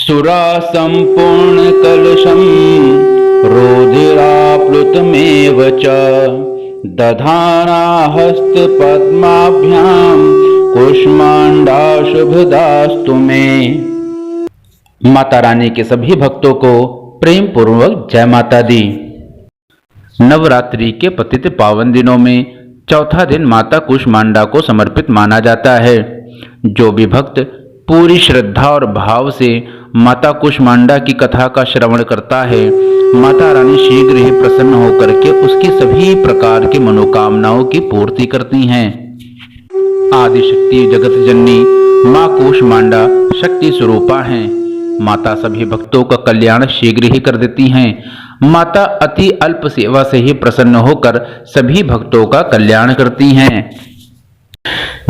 सुरा संपूर्ण कलशम रुधिराप्लुतमेव च दधाना हस्त पद्माभ्याम कुष्मांडा शुभदास्तु में। माता रानी के सभी भक्तों को प्रेम पूर्वक जय माता दी। नवरात्रि के पतित पावन दिनों में चौथा दिन माता कुष्मांडा को समर्पित माना जाता है। जो भी भक्त पूरी श्रद्धा और भाव से माता कुष्मांडा की कथा का श्रवण करता है, माता रानी शीघ्र ही प्रसन्न होकर के उसकी सभी प्रकार की मनोकामनाओं की पूर्ति करती हैं। आदि शक्ति जगत जननी माँ कुष्मांडा शक्ति स्वरूपा हैं। माता सभी भक्तों का कल्याण शीघ्र ही कर देती हैं। माता अति अल्प सेवा से ही प्रसन्न होकर सभी भक्तों का कल्याण करती हैं।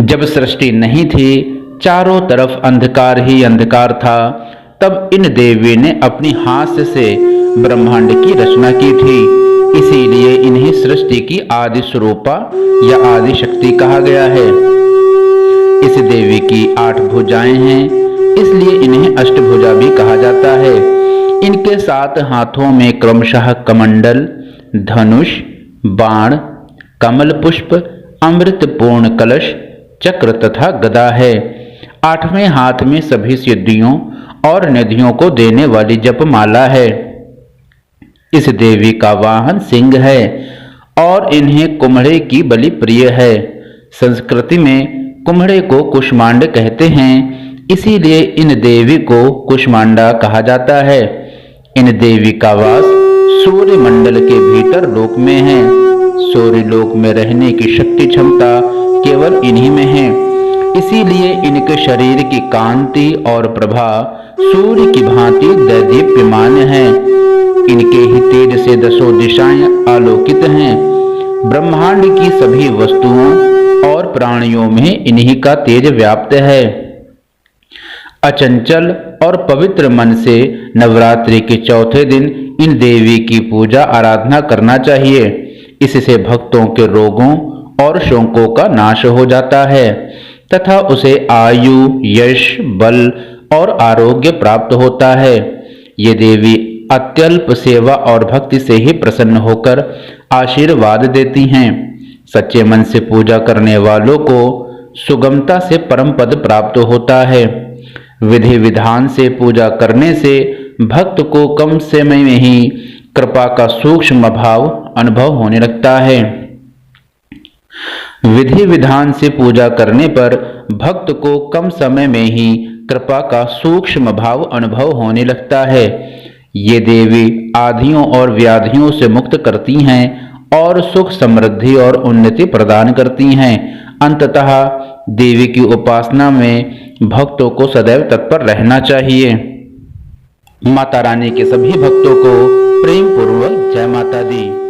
जब सृष्टि नहीं थी, चारों तरफ अंधकार ही अंधकार था, तब इन देवी ने अपनी हाथ से ब्रह्मांड की रचना की थी। इसीलिए इन्हें सृष्टि की आदि स्वरूपा या आदि शक्ति कहा गया है। इस देवी की 8 भुजाएं हैं, इसलिए इन्हें अष्टभुजा भी कहा जाता है। इनके 7 हाथों में क्रमशः कमंडल, धनुष, बाण, कमल पुष्प, अमृतपूर्ण कलश, चक्र तथा गदा है। 8वें हाथ में सभी सिद्धियों और निधियों को देने वाली जपमाला है। इस देवी का वाहन सिंह है और इन्हें कुम्हड़े की बलि प्रिय है। संस्कृति में कुम्हड़े को कुष्मांड कहते हैं, इसीलिए इन देवी को कुष्मांडा कहा जाता है। इन देवी का वास सूर्य मंडल के भीतर लोक में है। सूर्य लोक में रहने की शक्ति क्षमता केवल इन्हीं में है। इसीलिए इनके शरीर की कांति और प्रभा सूर्य की भांति दैदीप्यमान है। इनके ही तेज से 10 दिशाएं आलोकित हैं। ब्रह्मांड की सभी वस्तुओं और प्राणियों में इन्हीं का तेज व्याप्त है। अचंचल और पवित्र मन से नवरात्रि के चौथे दिन इन देवी की पूजा आराधना करना चाहिए। इससे भक्तों के रोगों और शोकों का नाश हो जाता है तथा उसे आयु, यश, बल और आरोग्य प्राप्त होता है। ये देवी अत्यल्प सेवा और भक्ति से ही प्रसन्न होकर आशीर्वाद देती हैं। सच्चे मन से पूजा करने वालों को सुगमता से परम पद प्राप्त होता है। विधि विधान से पूजा करने से भक्त को कम समय में ही कृपा का सूक्ष्म भाव अनुभव होने लगता है। विधि विधान से पूजा करने पर भक्त को कम समय में ही कृपा का सूक्ष्म भाव अनुभव होने लगता है। ये देवी आधियों और व्याधियों से मुक्त करती हैं और सुख समृद्धि और उन्नति प्रदान करती हैं। अंततः देवी की उपासना में भक्तों को सदैव तत्पर रहना चाहिए। माता रानी के सभी भक्तों को प्रेम पूर्वक जय माता दी।